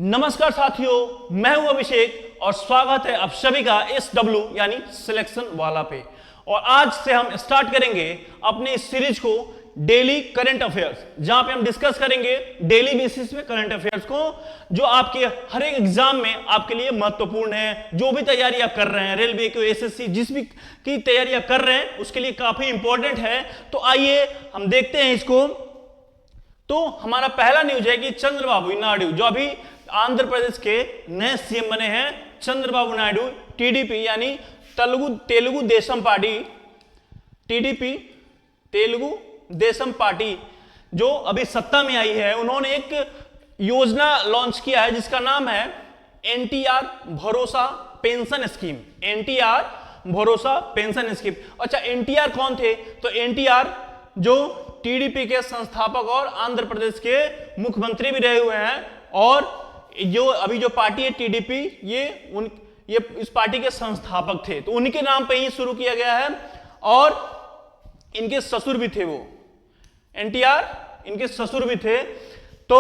नमस्कार साथियों, मैं हूं अभिषेक और स्वागत है आप सभी का SW यानी सिलेक्शन वाला पे। और आज से हम स्टार्ट करेंगे अपने इस सीरीज को डेली करंट अफेयर्स, जहां पे हम डिस्कस करेंगे डेली बेसिस पे करंट अफेयर्स को, जो आपके हर एक एग्जाम में आपके लिए महत्वपूर्ण है। जो भी तैयारी आप कर रहे हैं, रेलवे को, SSC, जिस भी की तैयारी आप कर रहे हैं उसके लिए काफी इंपॉर्टेंट है। तो आइए हम देखते हैं इसको। तो हमारा पहला न्यूज है कि चंद्रबाबू नायडू, जो अभी आंध्र प्रदेश के नए सीएम बने हैं, चंद्रबाबू नायडू, टीडीपी यानी Telugu Desam party, TDP Telugu Desam party जो अभी सत्ता में आई है, उन्होंने एक योजना लॉन्च किया है जिसका नाम है NTR भरोसा पेंशन स्कीम। NTR भरोसा पेंशन स्कीम। अच्छा, NTR कौन थे? तो NTR जो टीडीपी के संस्थापक और आंध्र प्रदेश के मुख्यमंत्री भी रहे हुए हैं, और जो अभी जो पार्टी है टीडीपी, ये इस पार्टी के संस्थापक थे, तो उन्हीं के नाम पे ही शुरू किया गया है। और इनके ससुर भी थे, वो NTR इनके ससुर भी थे, तो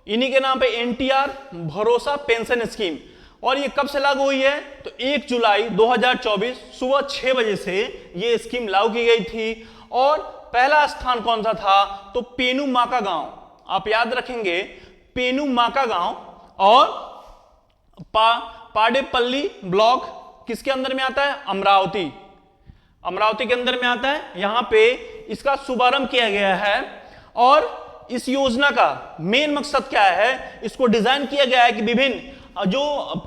इन्हीं के नाम पे NTR भरोसा पेंशन स्कीम। और ये कब से लागू हुई है? तो 1 जुलाई 2024 सुबह 6 बजे से ये स्कीम लागू की गई थी। और पहला स्थान कौन सा था? तो पेनुमाका गांव, आप याद रखेंगे, पेनुमाका गांव। और पाडेपल्ली ब्लॉक किसके अंदर में आता है? अमरावती के अंदर में आता है। यहां पे इसका शुभारंभ किया गया है। और इस योजना का मेन मकसद क्या है? इसको डिजाइन किया गया है कि विभिन्न जो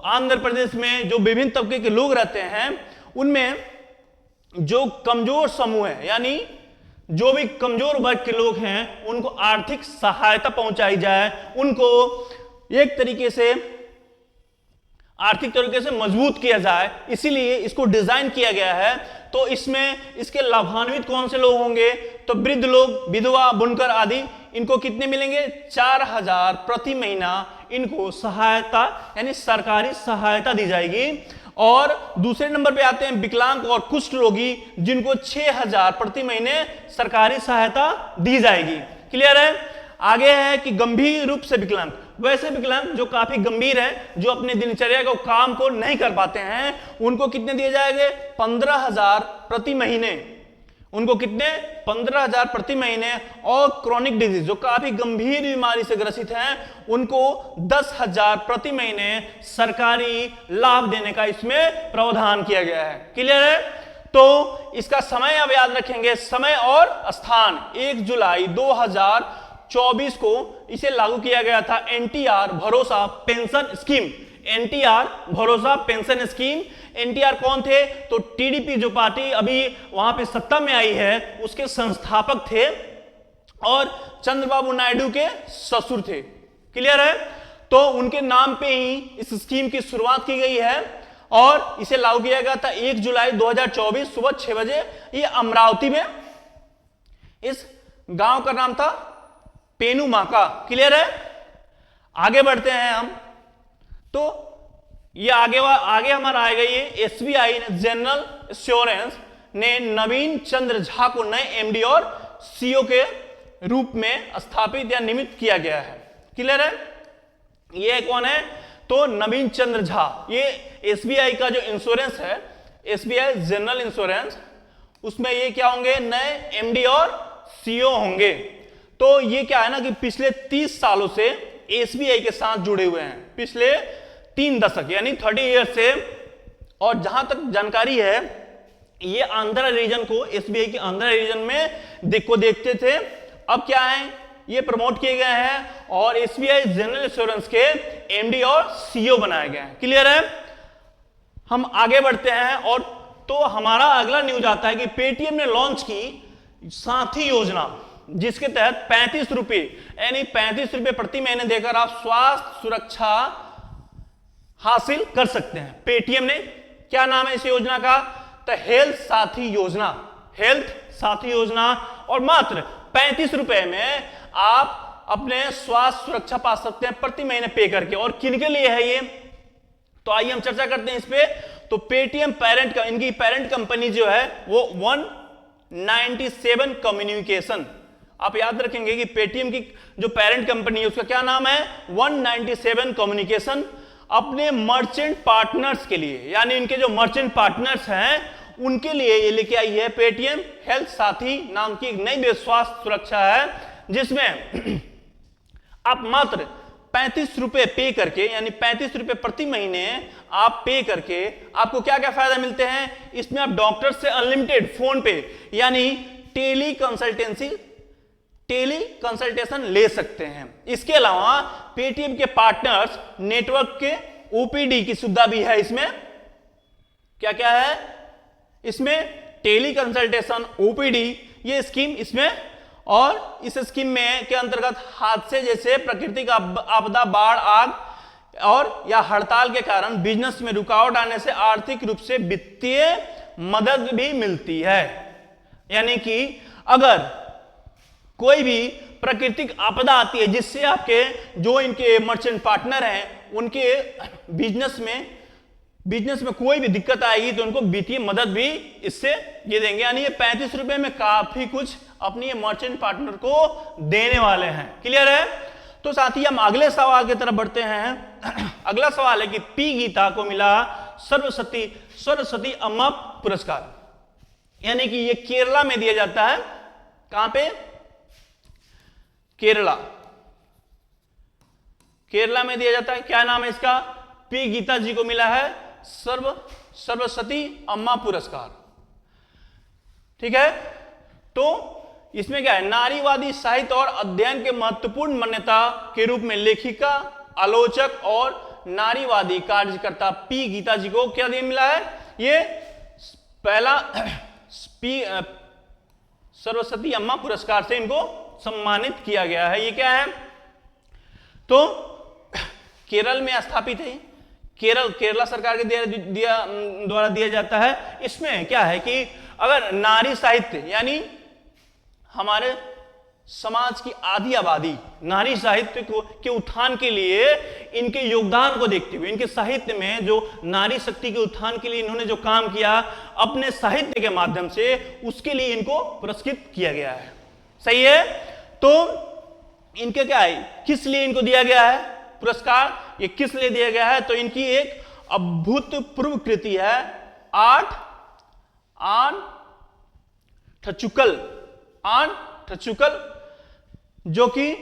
आंध्र प्रदेश में जो विभिन्न तबके के लोग रहते हैं, उनमें जो कमजोर समूह है, यानी जो भी कमजोर वर्ग के लोग हैं, उनको आर्थिक सहायता पहुंचाई जाए, उनको एक तरीके से आर्थिक तरीके से मजबूत किया जाए, इसीलिए इसको डिजाइन किया गया है। तो इसमें इसके लाभान्वित कौन से लोग होंगे? तो वृद्ध लोग, विधवा, बुनकर आदि। इनको कितने मिलेंगे? 4000 प्रति महीना इनको सहायता यानी सरकारी सहायता दी जाएगी। और दूसरे नंबर पे आते हैं विकलांग और कुष्ठ रोगी, जिनको 6000 प्रति महीने सरकारी सहायता दी जाएगी। क्लियर है? आगे है कि गंभीर रूप से विकलांग, वैसे विकलांग जो काफी गंभीर है, जो अपने दिनचर्या को काम को नहीं कर पाते हैं, उनको कितने दिए जाएंगे? 15000 प्रति महीने। उनको कितने? 15000 प्रति महीने। और क्रॉनिक डिजीज, जो काफी गंभीर बीमारी से ग्रसित हैं, उनको 10000 प्रति महीने सरकारी लाभ देने का इसमें प्रावधान किया गया है। क्लियर है? तो इसका समय अब याद रखेंगे, समय और स्थान 1 जुलाई 2024 को इसे लागू किया गया था। NTR भरोसा पेंशन स्कीम, NTR भरोसा पेंशन स्कीम। NTR कौन थे? तो टीडीपी जो पार्टी अभी वहां पे सत्ता में आई है, उसके संस्थापक थे और चंद्रबाबू नायडू के ससुर थे। क्लियर है? तो उनके नाम पे ही इस स्कीम की शुरुआत की गई है और इसे लागू किया गया था 1 जुलाई 2024 सुबह 6 बजे। ये अमरावती में, इस गांव का नाम था पेनुमाका। क्लियर है? आगे बढ़ते हैं हम। तो ये आगे हमारा आएगा, ये SBI जनरल इंश्योरेंस ने नवीन चंद्र झा को नए MD और CEO के रूप में स्थापित या नियमित किया गया है। क्लियर है? ये कौन है? तो नवीन चंद्र झा। ये SBI का जो इंश्योरेंस है, SBI जनरल इंश्योरेंस, उसमें ये क्या होंगे? नए MD और CEO होंगे। तो ये क्या है ना कि पिछले 30 सालों से SBI के साथ जुड़े हुए हैं, पिछले 3 दशक यानी 30 ईयर से। और जहां तक जानकारी है, ये आंध्र रीजन को, SBI के आंध्र रीजन में देखते थे। अब क्या है? ये प्रमोट किए गए हैं और SBI जनरल इंश्योरेंस के MD और CEO बनाए गए हैं। क्लियर है? हम आगे बढ़ते हैं। और तो हमारा अगला न्यूज आता है कि पेटीएम ने लॉन्च की साथी योजना, जिसके तहत 35 रुपए यानी 35 रुपए प्रति महीने देकर आप स्वास्थ्य सुरक्षा हासिल कर सकते हैं। पेटीएम ने, क्या नाम है इस योजना का? तो हेल्थ साथी योजना, हेल्थ साथी योजना। और मात्र 35 रुपए में आप अपने स्वास्थ्य सुरक्षा पा सकते हैं प्रति महीने पे करके। और किनके लिए है ये? तो आइए हम चर्चा करते हैं इस पे। तो पेटीएम पेरेंट का, इनकी पेरेंट कंपनी जो है वो 197 कम्युनिकेशन, आप याद रखेंगे कि पेटीएम की जो पेरेंट कंपनी है उसका क्या नाम है, 197 कम्युनिकेशन। अपने मर्चेंट पार्टनर्स के लिए, यानी इनके जो मर्चेंट पार्टनर्स हैं उनके लिए ये लेके आई है पेटीएम हेल्थ साथी नाम की एक नई स्वास्थ्य सुरक्षा है, जिसमें आप मात्र 35 रुपए पे करके, यानी 35 रुपए प्रति महीने आप पे करके आपको क्या क्या फायदा मिलते हैं। इसमें आप डॉक्टर से अनलिमिटेड फोन पे यानी टेली कंसल्टेशन ले सकते हैं। इसके अलावा पेटीएम के पार्टनर्स नेटवर्क के ओपीडी की सुविधा भी है। इसमें क्या क्या है, इसमें टेली कंसल्टेशन, ओपीडी, ये स्कीम इसमें, और इस स्कीम में के अंतर्गत हादसे जैसे प्राकृतिक आपदा, बाढ़, आग और या हड़ताल के कारण बिजनेस में रुकावट आने से आर्थिक रूप से वित्तीय मदद भी मिलती है। यानी कि अगर कोई भी प्राकृतिक आपदा आती है जिससे आपके जो इनके मर्चेंट पार्टनर हैं उनके बिजनेस में कोई भी दिक्कत आएगी तो उनको वित्तीय मदद भी इससे ये देंगे। यानी ये 35 रुपए में काफी कुछ अपनी मर्चेंट पार्टनर को देने वाले हैं। क्लियर है? तो साथ ही हम अगले सवाल की तरफ बढ़ते हैं। अगला सवाल है कि पी गीता को मिला सरस्वती अम्मा पुरस्कार, यानी कि ये केरला में दिया जाता है। कहां पे? केरला में दिया जाता है। क्या नाम है इसका? पी गीता जी को मिला है सरस्वती अम्मा पुरस्कार। ठीक है, तो इसमें क्या है, नारीवादी साहित्य और अध्ययन के महत्वपूर्ण मान्यता के रूप में लेखिका, आलोचक और नारीवादी कार्यकर्ता पी गीता जी को क्या मिला है? ये पहला सरस्वती अम्मा पुरस्कार से इनको सम्मानित किया गया है। ये क्या है? तो केरल में स्थापित है, केरला सरकार के द्वारा दिया जाता है। इसमें क्या है कि अगर नारी साहित्य यानी हमारे समाज की आधी आबादी नारी साहित्य के उत्थान के लिए इनके योगदान को देखते हुए, इनके साहित्य में जो नारी शक्ति के उत्थान के लिए इन्होंने जो काम किया अपने साहित्य के माध्यम से, उसके लिए इनको पुरस्कृत किया गया है। सही है? तो इनके क्या है, किस लिए इनको दिया गया है पुरस्कार? ये किस लिए दिया गया है? तो इनकी एक अभूतपूर्व कृति है आन ठचुकल, जो कि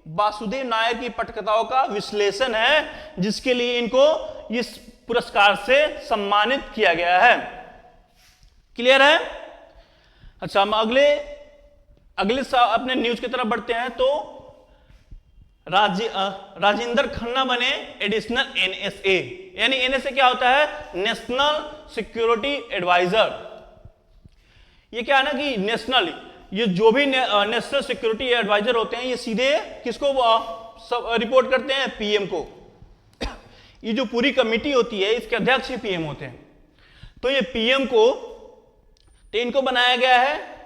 वासुदेव नायर की पटकथाओं का विश्लेषण है, जिसके लिए इनको इस पुरस्कार से सम्मानित किया गया है। क्लियर है? अच्छा, हम अगले अपने न्यूज की तरफ बढ़ते हैं। तो राजेंद्र खन्ना बने एडिशनल एनएसए, यानी एनएसए क्या होता है? National security adviser. ये क्या है ना कि नेशनल, ये जो भी नेशनल सिक्योरिटी एडवाइजर होते हैं ये सीधे किसको रिपोर्ट करते हैं? पीएम को। ये जो पूरी कमेटी होती है इसके अध्यक्ष ही पीएम होते हैं। तो ये पीएम को, तो इनको बनाया गया है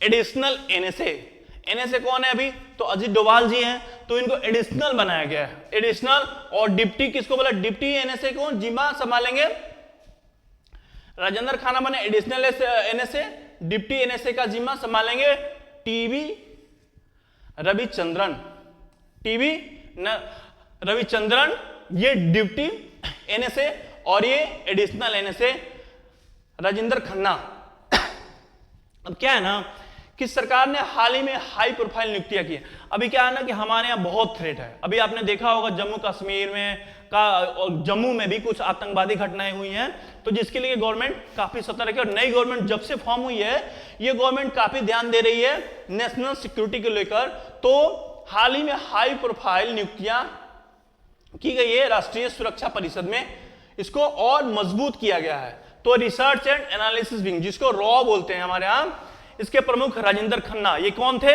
एडिशनल एनएसए। एनएसए कौन है अभी? तो अजीत डोभाल जी हैं, तो इनको एडिशनल बनाया गया है, एडिशनल। और डिप्टी किसको बोला? डिप्टी एनएसए को जिम्मा संभालेंगे राजेंद्र खन्ना बने एडिशनल एनएसए, डिप्टी एनएसए का जिम्मा संभालेंगे टीवी रविचंद्रन, ये डिप्टी एनएसए और ये एडिशनल एनएसए राजेंद्र खन्ना। अब क्या है ना कि सरकार ने हाल ही में हाई प्रोफाइल नियुक्तियां की। अभी क्या है ना कि हमारे यहाँ बहुत थ्रेट है। अभी आपने देखा होगा जम्मू कश्मीर में जम्मू में भी कुछ आतंकवादी घटनाएं हुई हैं, तो जिसके लिए गवर्नमेंट काफी सतर्क है। और नई गवर्नमेंट जब से फॉर्म हुई है ये गवर्नमेंट काफी ध्यान दे रही है नेशनल सिक्योरिटी को लेकर। तो हाल ही में हाई प्रोफाइल नियुक्तियां की गई है राष्ट्रीय सुरक्षा परिषद में, इसको और मजबूत किया गया है। तो रिसर्च एंड एनालिसिस विंग, जिसको रॉ बोलते हैं हमारे यहाँ, इसके प्रमुख राजेंद्र खन्ना। ये कौन थे?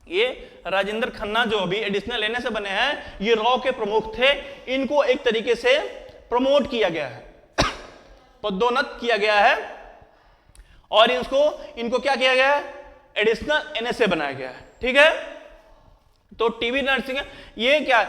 ये राजेंद्र खन्ना जो अभी एडिशनल एनएसए बने हैं, ये रॉ के प्रमुख थे। इनको एक तरीके से प्रमोट किया गया है, पदोन्नत किया गया है, और इनको क्या किया गया है? एडिशनल एनएसए बनाया गया है। ठीक है, तो टीवी नरसिंह ये क्या,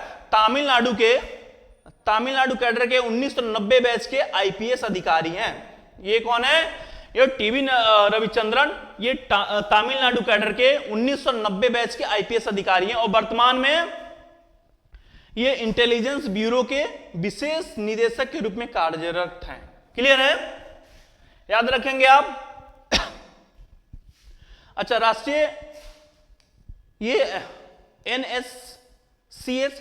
तमिलनाडु कैडर के 1990 बैच के आईपीएस अधिकारी हैं। ये कौन है? ये टीवी रविचंद्रन, ये तमिलनाडु कैडर के 1990 बैच के आईपीएस अधिकारी हैं और वर्तमान में ये इंटेलिजेंस ब्यूरो के विशेष निदेशक के रूप में कार्यरत हैं। क्लियर है, याद रखेंगे आप। अच्छा, राष्ट्रीय ये NSCS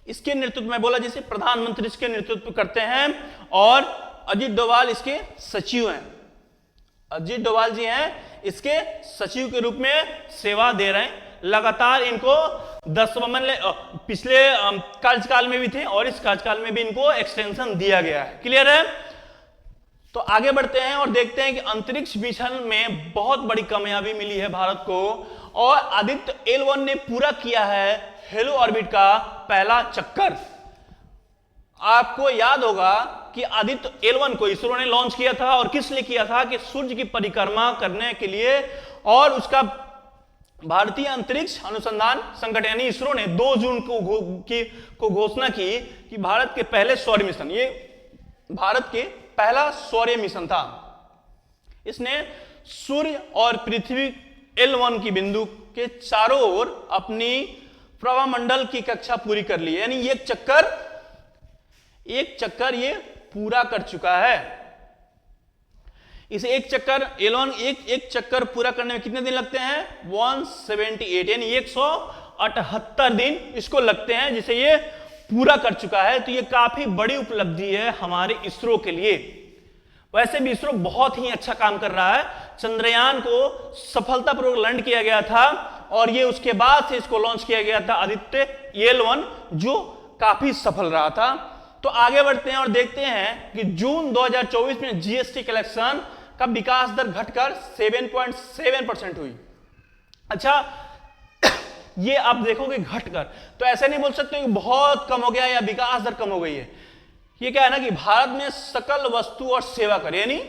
इसके नेतृत्व में बोला जिसे प्रधानमंत्री इसके नेतृत्व करते हैं और अजीत डोभाल इसके सचिव हैं। अजीत डोभाल जी हैं इसके सचिव के रूप में सेवा दे रहे हैं। लगातार इनको 10वें पिछले कार्यकाल में भी थे और इस कार्यकाल में भी इनको एक्सटेंशन दिया गया है। क्लियर है, तो आगे बढ़ते हैं और देखते हैं कि अंतरिक्ष मिशन में बहुत बड़ी कामयाबी मिली है भारत को और आदित्य L1 ने पूरा किया है हेलो ऑर्बिट का पहला चक्कर। आपको याद होगा कि आदित्य L1 को इसरो ने लॉन्च किया था और किस लिए किया था कि सूर्य की परिक्रमा करने के लिए, और उसका भारतीय अंतरिक्ष अनुसंधान संगठन यानी इसरो ने 2 जून को घोषणा की कि भारत के पहले सौर मिशन, ये भारत के पहला सौर मिशन था। इसने सूर्य और पृथ्वी L1 की बिंदु के चारों ओर अपनी प्रभामंडल की कक्षा पूरी कर ली, यानी एक चक्कर ये पूरा कर चुका है। इसे एक चक्कर L1 एक चक्कर पूरा करने में कितने दिन लगते हैं? 178 यानी 178 दिन इसको लगते हैं, जिसे ये पूरा कर चुका है। तो ये काफी बड़ी उपलब्धि है हमारे इसरो के लिए। वैसे भी इसरो बहुत ही अच्छा काम कर रहा है। चंद्रयान को सफलतापूर्वक लैंड किया गया था और ये उसके बाद से इसको लॉन्च किया गया था आदित्य L1, जो काफी सफल रहा था। तो आगे बढ़ते हैं और देखते हैं कि जून 2024 में जीएसटी कलेक्शन का विकास दर घटकर 7.7% हुई। अच्छा, ये आप देखोगे घटकर, तो ऐसे नहीं बोल सकते कि बहुत कम हो गया या विकास दर कम हो गई है। ये क्या है ना कि भारत में सकल वस्तु और सेवा कर यानी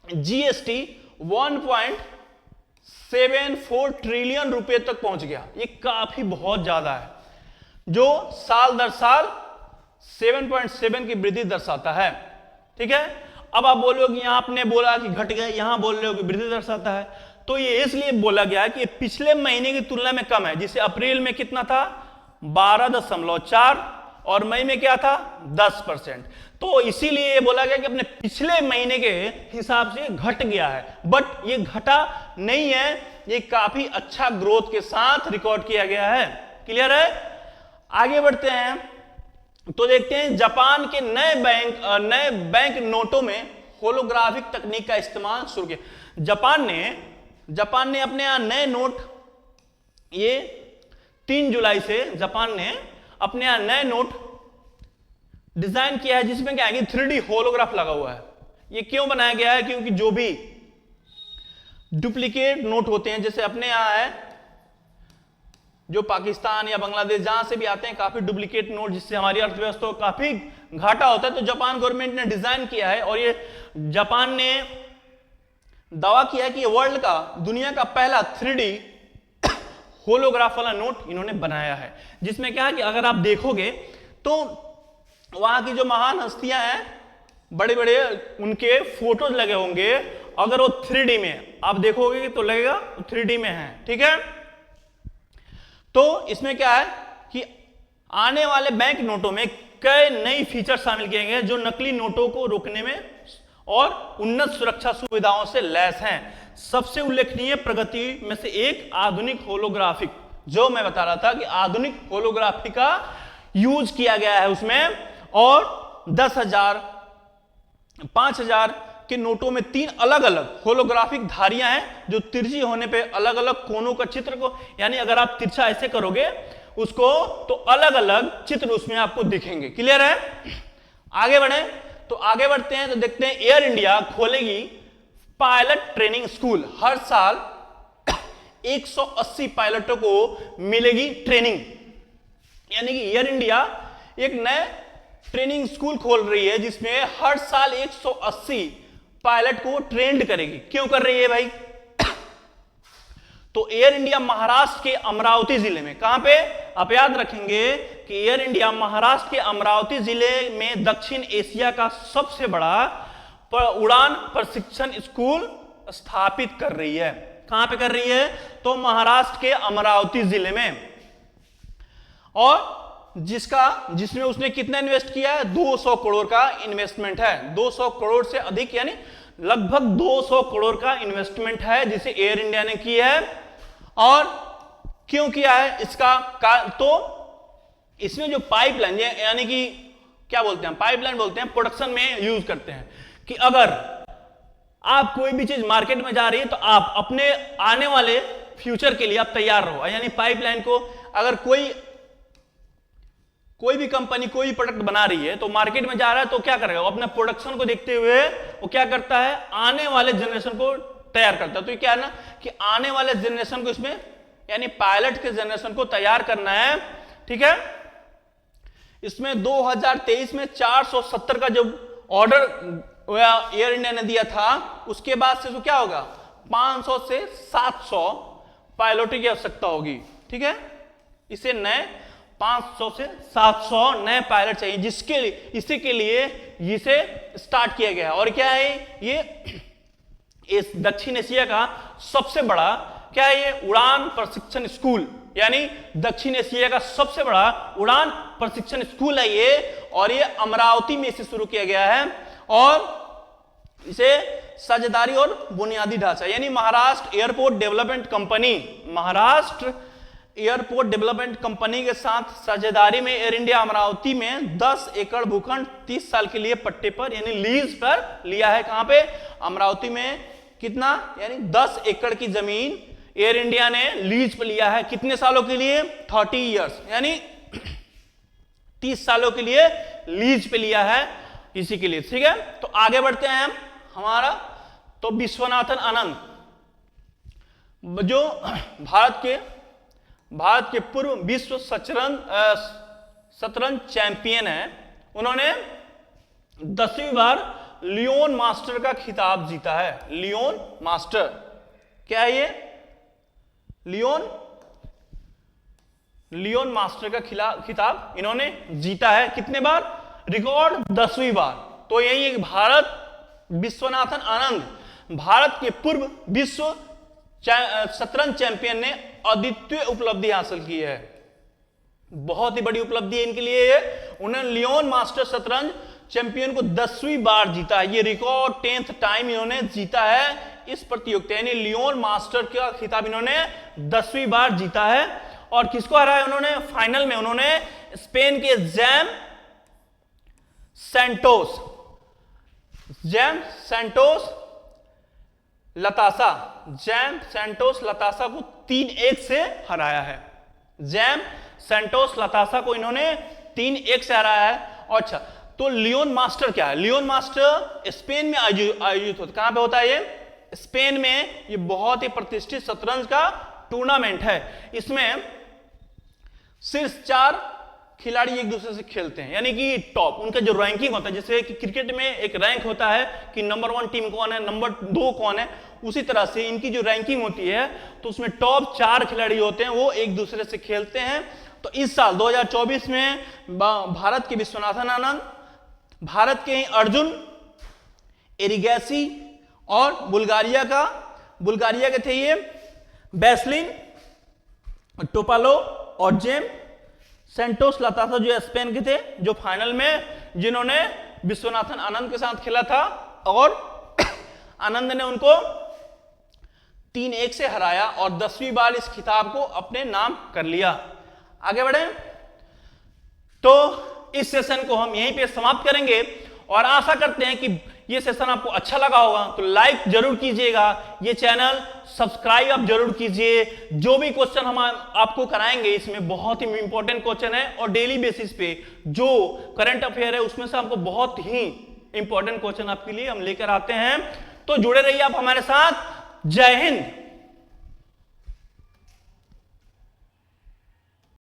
जीएसटी 1.74 ट्रिलियन रुपए तक पहुंच गया। ये काफी बहुत ज्यादा है, जो साल दर साल 7.7 की वृद्धि दर्शाता है। ठीक है, अब आप बोलोगे यहां आपने बोला कि घट गए, यहां बोल रहे हो कि वृद्धि दर्शाता है, तो ये इसलिए बोला गया है कि पिछले महीने की तुलना में कम है। जिसे अप्रैल में कितना था 12.4 और मई में क्या था 10%। तो इसीलिए ये बोला गया कि अपने पिछले महीने के हिसाब से घट गया है, बट ये घटा नहीं है, ये काफी अच्छा ग्रोथ के साथ रिकॉर्ड किया गया है। क्लियर है, आगे बढ़ते हैं तो देखते हैं जापान के नए बैंक नोटों में होलोग्राफिक तकनीक का इस्तेमाल शुरू किया। जापान ने अपने यहां नए नोट, ये 3 जुलाई से जापान ने अपने यहां नए नोट डिजाइन किया है, जिसमें क्या है कि 3D होलोग्राफ लगा हुआ है। ये क्यों बनाया गया है? क्योंकि जो भी डुप्लीकेट नोट होते हैं, जैसे अपने यहां है जो पाकिस्तान या बांग्लादेश जहां से भी आते हैं काफी डुप्लीकेट नोट, जिससे हमारी अर्थव्यवस्था को काफी घाटा होता है, तो जापान गवर्नमेंट ने डिजाइन किया है और ये जापान ने दावा किया है कि वर्ल्ड का दुनिया का पहला 3D होलोग्राफ वाला नोट इन्होंने बनाया है। जिसमें क्या है कि अगर आप देखोगे तो वहां की जो महान हस्तियां हैं, बड़े बड़े उनके फोटोज लगे होंगे, अगर वो 3D में आप देखोगे तो लगेगा 3D में है। ठीक है, तो इसमें क्या है कि आने वाले बैंक नोटों में कई नई फीचर शामिल किए गए जो नकली नोटों को रोकने में और उन्नत सुरक्षा सुविधाओं से लैस हैं। सबसे उल्लेखनीय प्रगति में से एक आधुनिक होलोग्राफिक, जो मैं बता रहा था कि आधुनिक होलोग्राफी का यूज किया गया है उसमें, और 10,000 5,000 के नोटों में 3 अलग अलग होलोग्राफिक धारियां हैं जो तिरछी होने पे अलग अलग कोनों का चित्र को, यानी अगर आप तिरछा ऐसे करोगे उसको तो अलग अलग चित्र उसमें आपको दिखेंगे। क्लियर है, आगे बढ़े तो आगे बढ़ते हैं तो देखते हैं एयर इंडिया खोलेगी पायलट ट्रेनिंग स्कूल। हर साल 180 पायलटों को मिलेगी ट्रेनिंग, यानी कि एयर इंडिया एक नए ट्रेनिंग स्कूल खोल रही है जिसमें हर साल 180 पायलट को ट्रेंड करेगी। क्यों कर रही है भाई? तो एयर इंडिया महाराष्ट्र के अमरावती जिले में, कहां पे आप याद रखेंगे कि एयर इंडिया महाराष्ट्र के अमरावती जिले में दक्षिण एशिया का सबसे बड़ा उड़ान प्रशिक्षण स्कूल स्थापित कर रही है। कहां पे कर रही है? तो महाराष्ट्र के अमरावती जिले में। और जिसमें उसने कितना इन्वेस्ट किया है? 200 करोड़ का इन्वेस्टमेंट है। 200 करोड़ से अधिक, यानी लगभग 200 करोड़ का इन्वेस्टमेंट है जिसे एयर इंडिया ने की है। और क्यों किया है इसका? तो इसमें जो पाइपलाइन, यानी कि क्या बोलते हैं, पाइपलाइन बोलते हैं, प्रोडक्शन में यूज करते हैं कि अगर आप कोई भी चीज मार्केट में जा रही है तो आप अपने आने वाले फ्यूचर के लिए आप तैयार रहो। यानी पाइपलाइन को अगर कोई भी कंपनी कोई भी प्रोडक्ट बना रही है तो मार्केट में जा रहा है तो क्या करेगा? वो अपने प्रोडक्शन को देखते हुए वो क्या करता है? आने वाले जनरेशन को तैयार करता है। तो ये क्या है ना कि आने वाले जनरेशन को इसमें, यानी पायलट के जनरेशन को तैयार करना है। ठीक है, इसमें 2023 में 470 का जो ऑर्डर एयर इंडिया ने दिया था, उसके बाद से तो क्या होगा? 500 से 700 पायलटों की आवश्यकता होगी। ठीक है, इसे नए 500 से 700 नए पायलट चाहिए, जिसके लिए इसी के लिए इसे स्टार्ट किया गया। और क्या है ये? इस दक्षिण एशिया का सबसे बड़ा क्या है? ये उड़ान प्रशिक्षण स्कूल, यानी दक्षिण एशिया का सबसे बड़ा उड़ान प्रशिक्षण स्कूल है ये। और ये अमरावती में इसे शुरू किया गया है। और इसे साझेदारी और बुनियादी ढांचा, यानी Maharashtra airport development company, Maharashtra airport development company के साथ साझेदारी में एयर इंडिया अमरावती में 10 एकड़ भूखंड 30 साल के लिए पट्टे पर, यानी लीज पर लिया है। कहां पे? अमरावती में। कितना? यानी 10 एकड़ की जमीन एयर इंडिया ने लीज पर लिया है। कितने सालों के लिए? 30 ईयर्स, यानी 30 सालों के लिए लीज पे लिया है इसी के लिए। ठीक है, तो आगे बढ़ते हैं हम। हमारा तो विश्वनाथन आनंद, जो भारत के पूर्व विश्व शतरंज चैंपियन है, उन्होंने 10वीं बार लियोन मास्टर का खिताब जीता है। लियोन मास्टर क्या है ये? लियोन मास्टर का खिताब इन्होंने जीता है। कितने बार? रिकॉर्ड 10वीं बार। तो यही एक भारत विश्वनाथन आनंद, भारत के पूर्व विश्व शतरंज चैंपियन ने अद्वितीय उपलब्धि हासिल की है। बहुत ही बड़ी उपलब्धि है इनके लिए ये। उन्होंने लियोन मास्टर शतरंज चैंपियन को 10वीं बार जीता है। ये रिकॉर्ड 10th टाइम इन्होंने जीता है इस प्रतियोगिता, यानी लियोन मास्टर का खिताब इन्होंने 10वीं बार जीता है। और किसको हराया उन्होंने? फाइनल में उन्होंने स्पेन के जैम सैंटोस लतासा को 3-1 से हराया है। जैम सैंटोस लतासा को इन्होंने 3-1 से हराया है। अच्छा, तो लियोन मास्टर क्या है? लियोन मास्टर स्पेन में आयोजित होता है। कहां पे होता है ये? स्पेन में। ये बहुत ही प्रतिष्ठित शतरंज का टूर्नामेंट है। इसमें शीर्ष 4 खिलाड़ी एक दूसरे से खेलते हैं, यानी कि टॉप, उनका जो रैंकिंग होता है, जैसे कि क्रिकेट में एक रैंक होता है कि नंबर 1 टीम कौन है, नंबर 2 कौन है, उसी तरह से इनकी जो रैंकिंग होती है तो उसमें टॉप 4 खिलाड़ी होते हैं, वो एक दूसरे से खेलते हैं। तो इस साल 2024 में भारत के विश्वनाथन आनंद, भारत के अर्जुन एरिगैसी और बुल्गारिया के थे ये बेस्लिन टोपालो और जेम सैंटोस लतासा जो स्पेन के थे, जो फाइनल में जिन्होंने विश्वनाथन आनंद के साथ खेला था। और आनंद ने उनको 3-1 से हराया और 10वीं बार इस खिताब को अपने नाम कर लिया। आगे बढ़े तो इस सेशन को हम यहीं पे समाप्त करेंगे और आशा करते हैं कि ये सेशन आपको अच्छा लगा होगा। तो लाइक जरूर कीजिएगा, ये चैनल सब्सक्राइब आप जरूर कीजिए। जो भी क्वेश्चन हम आपको कराएंगे इसमें बहुत ही इंपॉर्टेंट क्वेश्चन है और डेली बेसिस पे जो करंट अफेयर है उसमें से आपको बहुत ही इंपॉर्टेंट क्वेश्चन आपके लिए हम लेकर आते हैं। तो जुड़े रहिए आप हमारे साथ। जय हिंद।